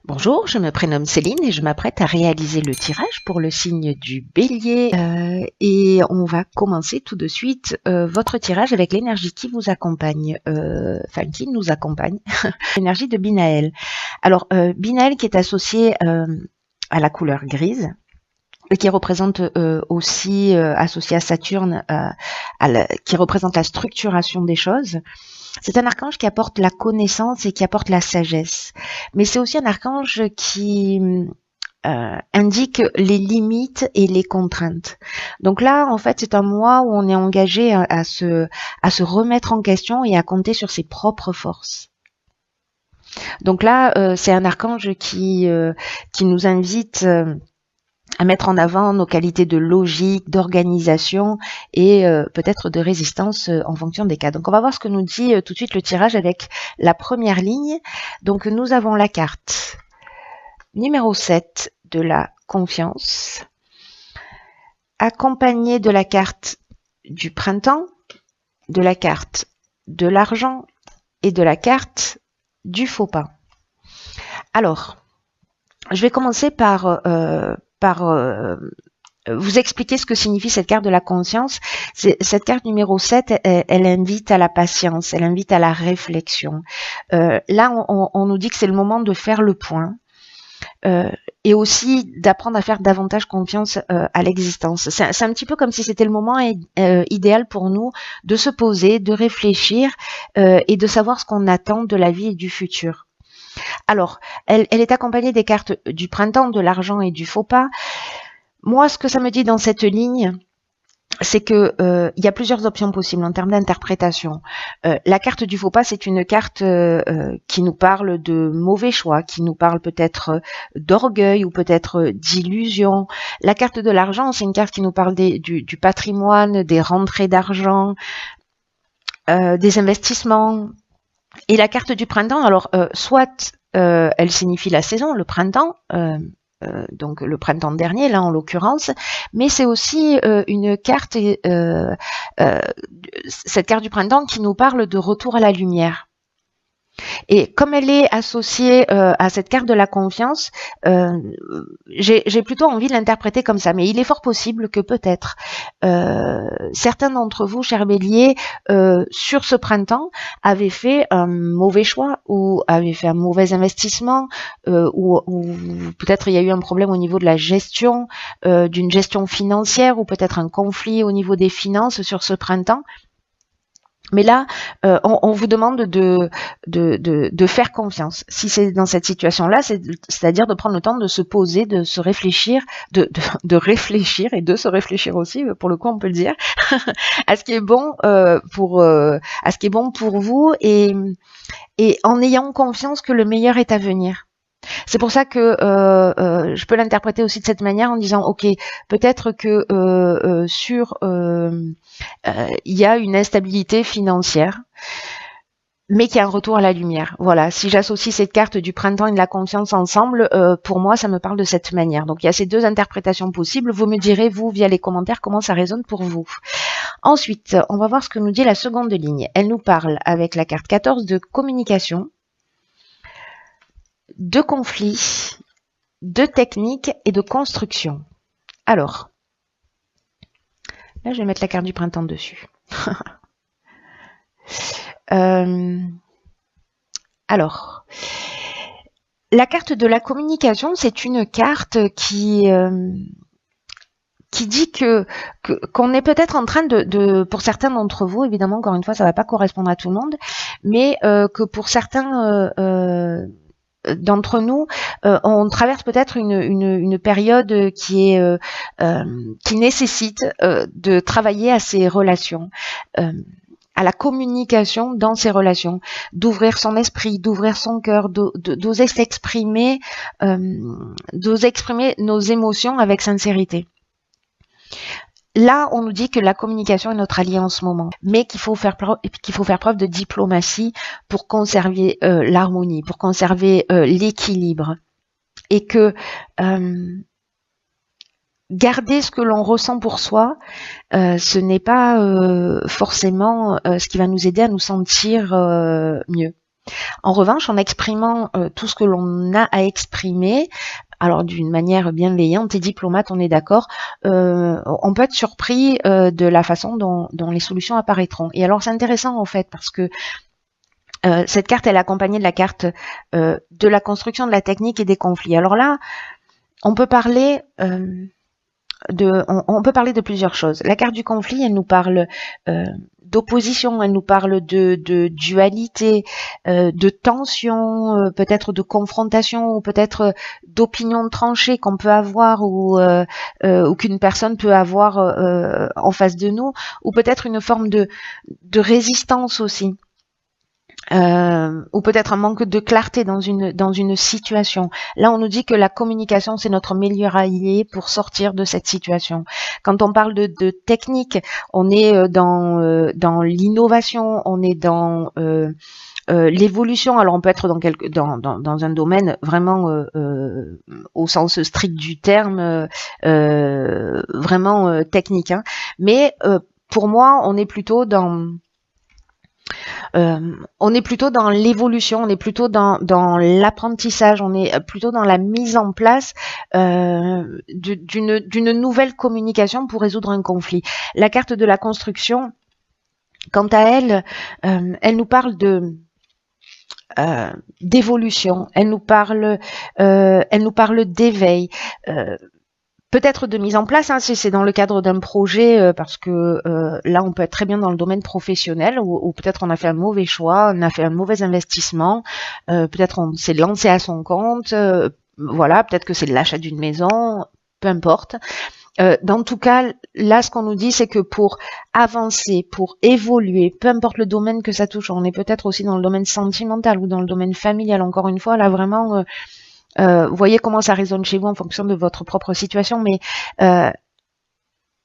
Bonjour, je me prénomme Céline et je m'apprête à réaliser le tirage pour le signe du Bélier. Et on va commencer tout de suite votre tirage avec l'énergie qui vous accompagne, enfin qui nous accompagne, l'énergie de Binaël. Alors, Binaël qui est associé à la couleur grise, et qui représente aussi, associé à Saturne, qui représente la structuration des choses. C'est un archange qui apporte la connaissance et qui apporte la sagesse. Mais c'est aussi un archange qui indique les limites et les contraintes. Donc là, en fait, c'est un mois où on est engagé à se remettre en question et à compter sur ses propres forces. Donc là, c'est un archange qui nous invite à mettre en avant nos qualités de logique, d'organisation et peut-être de résistance en fonction des cas. Donc on va voir ce que nous dit tout de suite le tirage avec la première ligne. Donc nous avons la carte numéro 7 de la confiance, accompagnée de la carte du printemps, de la carte de l'argent et de la carte du faux pas. Alors, je vais commencer par vous expliquer ce que signifie cette carte de la conscience. Cette carte numéro 7, elle invite à la patience, elle invite à la réflexion. Là, on nous dit que c'est le moment de faire le point et aussi d'apprendre à faire davantage confiance à l'existence. C'est un petit peu comme si c'était le moment idéal pour nous de se poser, de réfléchir et de savoir ce qu'on attend de la vie et du futur. Alors, elle est accompagnée des cartes du printemps, de l'argent et du faux pas. Moi, ce que ça me dit dans cette ligne, c'est que il y a plusieurs options possibles en termes d'interprétation. La carte du faux pas, c'est une carte qui nous parle de mauvais choix, qui nous parle peut-être d'orgueil ou peut-être d'illusion. La carte de l'argent, c'est une carte qui nous parle du patrimoine, des rentrées d'argent, des investissements. Et la carte du printemps, alors soit elle signifie la saison, le printemps, donc le printemps dernier là en l'occurrence, mais c'est aussi une carte, cette carte du printemps qui nous parle de retour à la lumière. Et comme elle est associée à cette carte de la confiance, j'ai plutôt envie de l'interpréter comme ça. Mais il est fort possible que peut-être certains d'entre vous, chers béliers, sur ce printemps, avaient fait un mauvais choix ou avaient fait un mauvais investissement ou peut-être il y a eu un problème au niveau de la gestion, d'une gestion financière ou peut-être un conflit au niveau des finances sur ce printemps. Mais là, on vous demande de faire confiance. Si c'est dans cette situation-là, c'est-à-dire de prendre le temps de se poser, de se réfléchir, de réfléchir et de se réfléchir aussi, pour le coup, on peut le dire, à ce qui est bon à ce qui est bon pour vous et en ayant confiance que le meilleur est à venir. C'est pour ça que je peux l'interpréter aussi de cette manière en disant ok, peut-être que il y a une instabilité financière, mais qu'il y a un retour à la lumière. Voilà, si j'associe cette carte du printemps et de la confiance ensemble, pour moi, ça me parle de cette manière. Donc, il y a ces deux interprétations possibles. Vous me direz, vous, via les commentaires, comment ça résonne pour vous. Ensuite, on va voir ce que nous dit la seconde ligne. Elle nous parle, avec la carte 14, de communication, de conflits, de techniques et de construction. Alors, là je vais mettre la carte du printemps dessus. Alors, la carte de la communication, c'est une carte qui dit qu'on est peut-être en train pour certains d'entre vous, évidemment, encore une fois, ça ne va pas correspondre à tout le monde, mais que pour certains d'entre nous, on traverse peut-être une période qui nécessite de travailler à ces relations, à la communication dans ces relations, d'ouvrir son esprit, d'ouvrir son cœur, d'oser s'exprimer, d'oser exprimer nos émotions avec sincérité. Là, on nous dit que la communication est notre allié en ce moment, mais qu'il faut faire preuve de diplomatie pour conserver l'harmonie, pour conserver l'équilibre, et que garder ce que l'on ressent pour soi, ce n'est pas forcément ce qui va nous aider à nous sentir mieux. En revanche, en exprimant tout ce que l'on a à exprimer, alors d'une manière bienveillante et diplomate, on est d'accord, on peut être surpris de la façon dont les solutions apparaîtront. Et alors c'est intéressant en fait parce que cette carte, elle est accompagnée de la carte de la construction, de la technique et des conflits. Alors là, on peut parler on peut parler de plusieurs choses. La carte du conflit, elle nous parle d'opposition, elle nous parle de dualité, de tension, peut-être de confrontation, ou peut-être d'opinion tranchée qu'on peut avoir ou qu'une personne peut avoir en face de nous, ou peut-être une forme de résistance aussi. Ou peut-être un manque de clarté dans une situation. Là, on nous dit que la communication, c'est notre meilleur allié pour sortir de cette situation. Quand on parle de technique, on est dans l'innovation, on est dans l'évolution. Alors, on peut être dans un domaine vraiment au sens strict du terme, vraiment technique. Hein. Mais pour moi, on est plutôt dans l'évolution, on est plutôt dans l'apprentissage, on est plutôt dans la mise en place d'une nouvelle communication pour résoudre un conflit. La carte de la construction, quant à elle, elle nous parle d'évolution, elle nous parle d'éveil. Peut-être de mise en place, hein, si c'est dans le cadre d'un projet, parce que là, on peut être très bien dans le domaine professionnel, ou peut-être on a fait un mauvais choix, on a fait un mauvais investissement, peut-être on s'est lancé à son compte, voilà, peut-être que c'est l'achat d'une maison, peu importe. Dans tout cas, là, ce qu'on nous dit, c'est que pour avancer, pour évoluer, peu importe le domaine que ça touche, on est peut-être aussi dans le domaine sentimental ou dans le domaine familial, encore une fois, là, vraiment... vous voyez comment ça résonne chez vous en fonction de votre propre situation, mais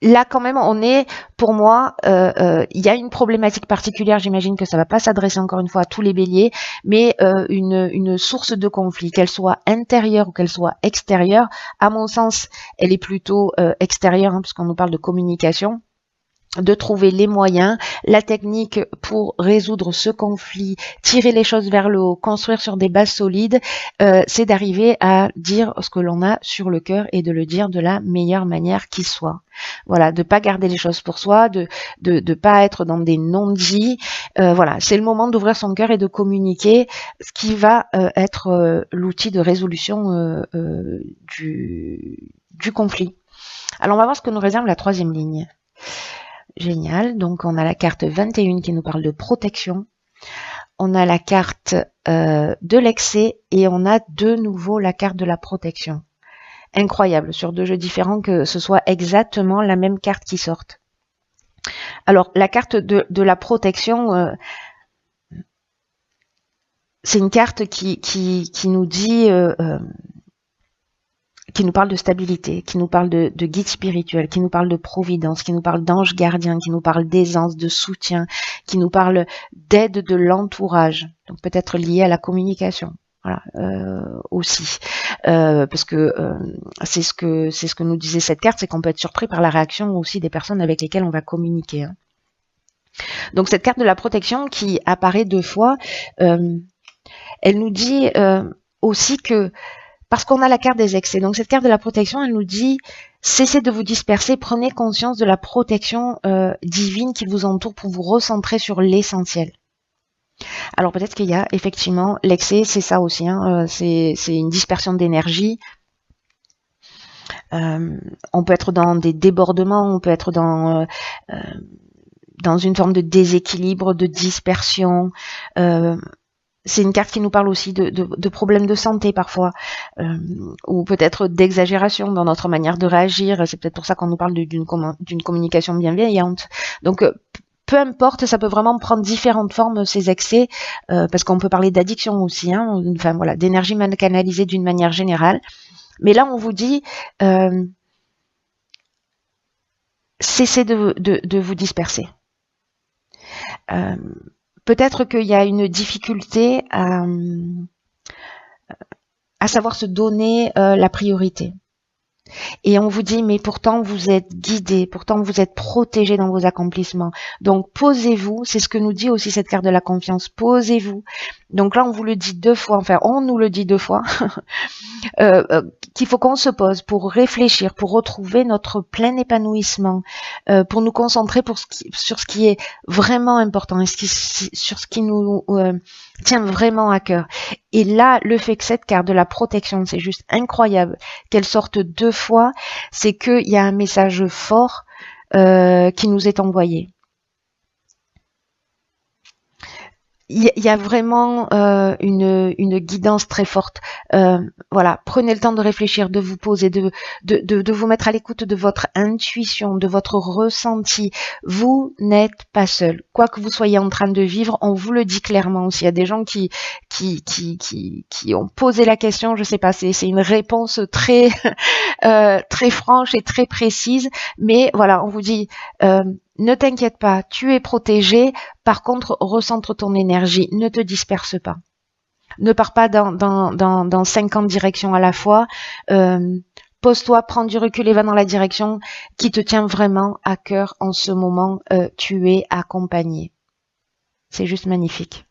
là quand même on est, pour moi, il y a une problématique particulière, j'imagine que ça va pas s'adresser encore une fois à tous les béliers, mais une source de conflit, qu'elle soit intérieure ou qu'elle soit extérieure, à mon sens, elle est plutôt extérieure, hein, puisqu'on nous parle de communication, de trouver les moyens, la technique pour résoudre ce conflit, tirer les choses vers le haut, construire sur des bases solides, c'est d'arriver à dire ce que l'on a sur le cœur et de le dire de la meilleure manière qui soit. Voilà, de pas garder les choses pour soi, de pas être dans des non-dits. Voilà, c'est le moment d'ouvrir son cœur et de communiquer, ce qui va être l'outil de résolution du conflit. Alors on va voir ce que nous réserve la troisième ligne. Génial, donc on a la carte 21 qui nous parle de protection, on a la carte de l'excès et on a de nouveau la carte de la protection. Incroyable, sur deux jeux différents que ce soit exactement la même carte qui sorte. Alors la carte de la protection, c'est une carte qui nous dit... qui nous parle de stabilité, qui nous parle de guide spirituel, qui nous parle de providence, qui nous parle d'ange gardien, qui nous parle d'aisance, de soutien, qui nous parle d'aide de l'entourage, donc peut-être lié à la communication. Voilà, aussi, parce que c'est ce que nous disait cette carte, c'est qu'on peut être surpris par la réaction aussi des personnes avec lesquelles on va communiquer. Hein. Donc cette carte de la protection qui apparaît deux fois, elle nous dit aussi que parce qu'on a la carte des excès. Donc cette carte de la protection, elle nous dit cessez de vous disperser, prenez conscience de la protection divine qui vous entoure pour vous recentrer sur l'essentiel. Alors peut-être qu'il y a effectivement l'excès, c'est ça aussi, hein, c'est une dispersion d'énergie. On peut être dans des débordements, on peut être dans une forme de déséquilibre, de dispersion. C'est une carte qui nous parle aussi de problèmes de santé parfois, ou peut-être d'exagération dans notre manière de réagir. C'est peut-être pour ça qu'on nous parle d'une communication bienveillante. Donc, peu importe, ça peut vraiment prendre différentes formes, ces excès, parce qu'on peut parler d'addiction aussi, hein, enfin voilà, d'énergie mal canalisée d'une manière générale. Mais là, on vous dit, cessez de vous disperser. Peut-être qu'il y a une difficulté à savoir se donner la priorité. Et on vous dit, mais pourtant vous êtes guidé, pourtant vous êtes protégé dans vos accomplissements. Donc posez-vous, c'est ce que nous dit aussi cette carte de la confiance, posez-vous. Donc là on vous le dit 2 fois, enfin on nous le dit 2 fois, qu'il faut qu'on se pose pour réfléchir, pour retrouver notre plein épanouissement, pour nous concentrer sur ce qui est vraiment important et sur ce qui nous tient vraiment à cœur. Et là, le fait que cette carte de la protection, c'est juste incroyable, qu'elle sorte 2 fois, c'est qu'il y a un message fort qui nous est envoyé. Il y a vraiment une guidance très forte. Voilà, prenez le temps de réfléchir, de vous poser, de vous mettre à l'écoute de votre intuition, de votre ressenti. Vous n'êtes pas seul. Quoi que vous soyez en train de vivre, on vous le dit clairement aussi. Il y a des gens qui ont posé la question, je sais pas, c'est une réponse très très franche et très précise, mais voilà, on vous dit ne t'inquiète pas, tu es protégé. Par contre, recentre ton énergie, ne te disperse pas. Ne pars pas dans 50 directions à la fois. Pose-toi, prends du recul et va dans la direction qui te tient vraiment à cœur en ce moment. Tu es accompagné. C'est juste magnifique.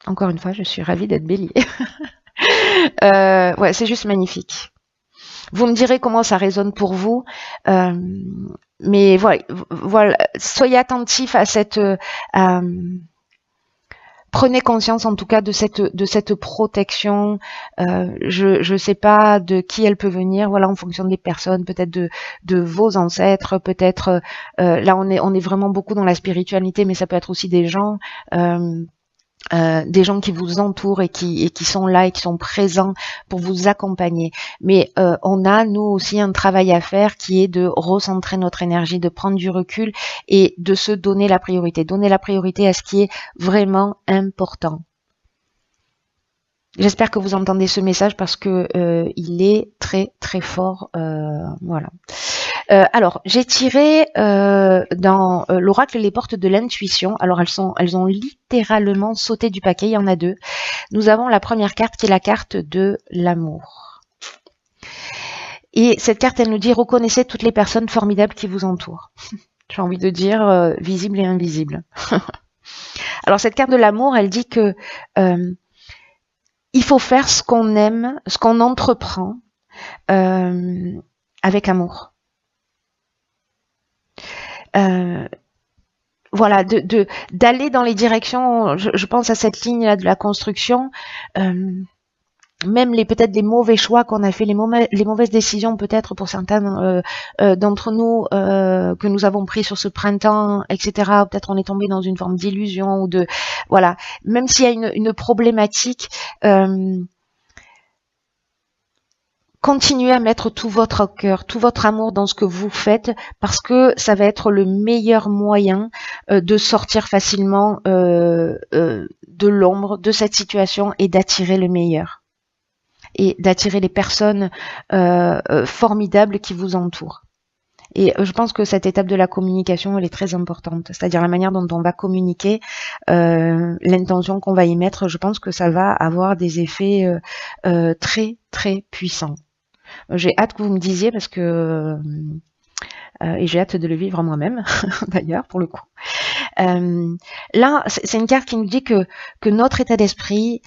Encore une fois, je suis ravie d'être bélier. Ouais, c'est juste magnifique. Vous me direz comment ça résonne pour vous. Mais voilà, soyez attentifs à cette... prenez conscience en tout cas de cette protection. Je sais pas de qui elle peut venir, voilà, en fonction des personnes, peut-être de vos ancêtres, peut-être là on est vraiment beaucoup dans la spiritualité, mais ça peut être aussi des gens qui vous entourent et qui sont là et qui sont présents pour vous accompagner. Mais on a, nous aussi, un travail à faire qui est de recentrer notre énergie, de prendre du recul et de se donner la priorité. Donner la priorité à ce qui est vraiment important. J'espère que vous entendez ce message parce que il est très très fort. Voilà. Alors, j'ai tiré dans l'oracle les portes de l'intuition. Alors, elles ont littéralement sauté du paquet. Il y en a 2. Nous avons la première carte qui est la carte de l'amour. Et cette carte, elle nous dit reconnaissez toutes les personnes formidables qui vous entourent. J'ai envie de dire visibles et invisibles. Alors, cette carte de l'amour, elle dit que il faut faire ce qu'on aime, ce qu'on entreprend avec amour. Voilà, d'aller dans les directions, je pense à cette ligne-là de la construction, même peut-être les mauvais choix qu'on a fait, les mauvaises décisions peut-être pour certains d'entre nous que nous avons pris sur ce printemps, etc. Peut-être on est tombé dans une forme d'illusion ou de voilà. Même s'il y a une problématique, continuez à mettre tout votre cœur, tout votre amour dans ce que vous faites parce que ça va être le meilleur moyen de sortir facilement de l'ombre de cette situation et d'attirer le meilleur. Et d'attirer les personnes formidables qui vous entourent. Et je pense que cette étape de la communication, elle est très importante. C'est-à-dire la manière dont on va communiquer, l'intention qu'on va y mettre, je pense que ça va avoir des effets très, très puissants. J'ai hâte que vous me disiez parce que... et j'ai hâte de le vivre moi-même, d'ailleurs, pour le coup. Là, c'est une carte qui nous dit que notre état d'esprit,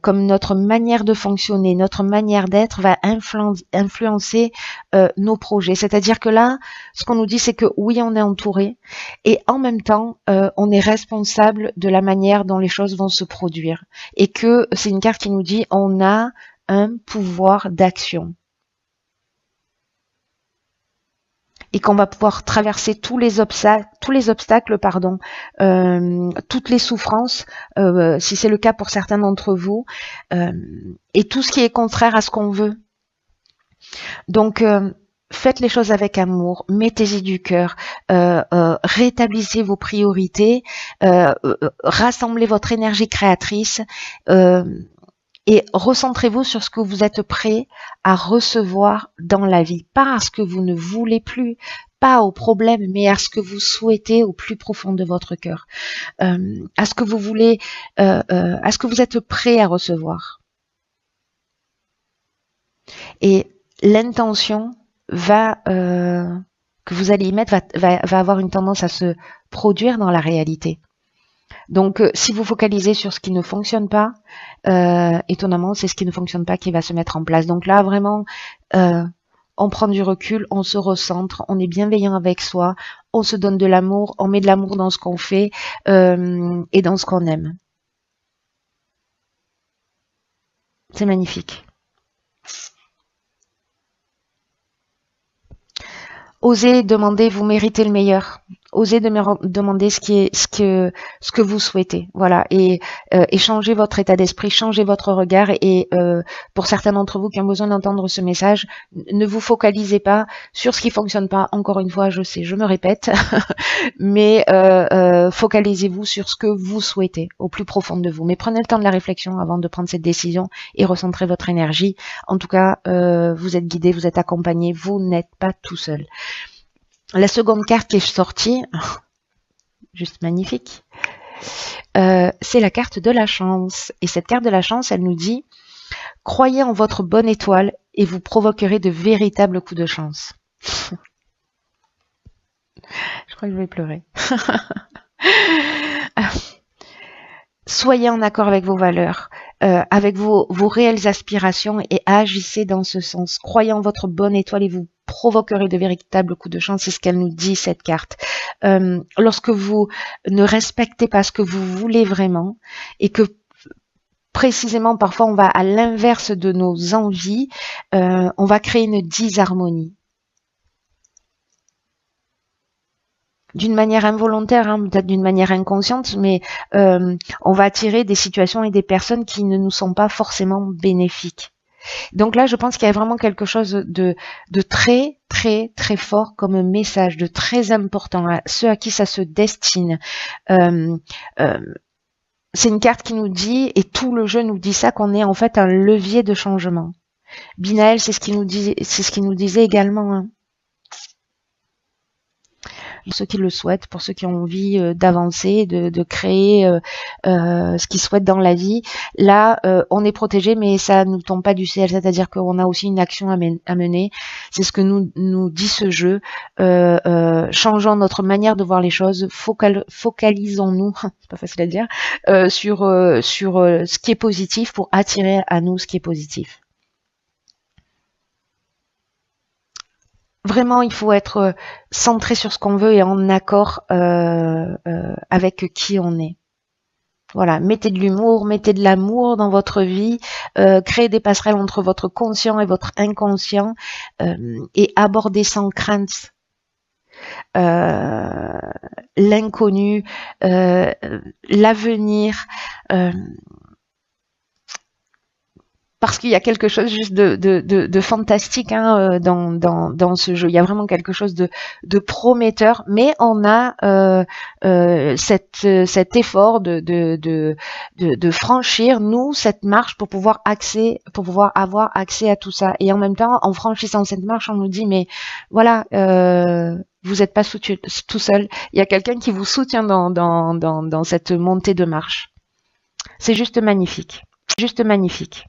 comme notre manière de fonctionner, notre manière d'être va influencer nos projets. C'est-à-dire que là, ce qu'on nous dit, c'est que oui, on est entouré et en même temps, on est responsable de la manière dont les choses vont se produire. Et que c'est une carte qui nous dit on a un pouvoir d'action. Et qu'on va pouvoir traverser tous les obstacles, toutes les souffrances, si c'est le cas pour certains d'entre vous, et tout ce qui est contraire à ce qu'on veut. Donc, faites les choses avec amour, mettez-y du cœur, rétablissez vos priorités, rassemblez votre énergie créatrice, et recentrez-vous sur ce que vous êtes prêt à recevoir dans la vie. Pas à ce que vous ne voulez plus, pas au problème, mais à ce que vous souhaitez au plus profond de votre cœur. À ce que vous voulez, à ce que vous êtes prêt à recevoir. Et l'intention que vous allez y mettre va avoir une tendance à se produire dans la réalité. Donc, si vous focalisez sur ce qui ne fonctionne pas, étonnamment, c'est ce qui ne fonctionne pas qui va se mettre en place. Donc là, vraiment, on prend du recul, on se recentre, on est bienveillant avec soi, on se donne de l'amour, on met de l'amour dans ce qu'on fait et dans ce qu'on aime. C'est magnifique. Osez demander, vous méritez le meilleur. Osez demander ce que vous souhaitez. Voilà. Et changez votre état d'esprit, changez votre regard. Et pour certains d'entre vous qui ont besoin d'entendre ce message, ne vous focalisez pas sur ce qui fonctionne pas. Encore une fois, je sais, je me répète, mais focalisez-vous sur ce que vous souhaitez au plus profond de vous. Mais prenez le temps de la réflexion avant de prendre cette décision et recentrez votre énergie. En tout cas, vous êtes guidé, vous êtes accompagné, vous n'êtes pas tout seul. La seconde carte qui est sortie, juste magnifique, c'est la carte de la chance. Et cette carte de la chance, elle nous dit « Croyez en votre bonne étoile et vous provoquerez de véritables coups de chance. » Je crois que je vais pleurer. Soyez en accord avec vos valeurs, avec vos réelles aspirations et agissez dans ce sens. Croyez en votre bonne étoile et vous provoquerez de véritables coups de chance. C'est ce qu'elle nous dit, cette carte. Lorsque vous ne respectez pas ce que vous voulez vraiment et que précisément parfois on va à l'inverse de nos envies, on va créer une disharmonie. D'une manière involontaire, hein, peut-être d'une manière inconsciente, mais on va attirer des situations et des personnes qui ne nous sont pas forcément bénéfiques. Donc là, je pense qu'il y a vraiment quelque chose de très, très, très fort comme message, de très important, à ceux à qui ça se destine. C'est une carte qui nous dit, et tout le jeu nous dit ça, qu'on est en fait un levier de changement. Binaël, c'est ce qu'il nous disait également, hein. Pour ceux qui le souhaitent, pour ceux qui ont envie d'avancer, de créer ce qu'ils souhaitent dans la vie. Là, on est protégé, mais ça ne nous tombe pas du ciel, c'est-à-dire qu'on a aussi une action à mener. C'est ce que nous dit ce jeu. Changeons notre manière de voir les choses, focalisons-nous, c'est pas facile à dire, sur ce qui est positif pour attirer à nous ce qui est positif. Vraiment, il faut être centré sur ce qu'on veut et en accord avec qui on est. Voilà, mettez de l'humour, mettez de l'amour dans votre vie, créez des passerelles entre votre conscient et votre inconscient et abordez sans crainte l'inconnu, l'avenir. Parce qu'il y a quelque chose juste de fantastique hein, dans ce jeu. Il y a vraiment quelque chose de prometteur, mais on a cet effort de franchir, nous, cette marche pour pouvoir avoir accès à tout ça. Et en même temps, en franchissant cette marche, on nous dit, mais voilà, vous n'êtes pas tout seul. Il y a quelqu'un qui vous soutient dans cette montée de marche. C'est juste magnifique. Juste magnifique.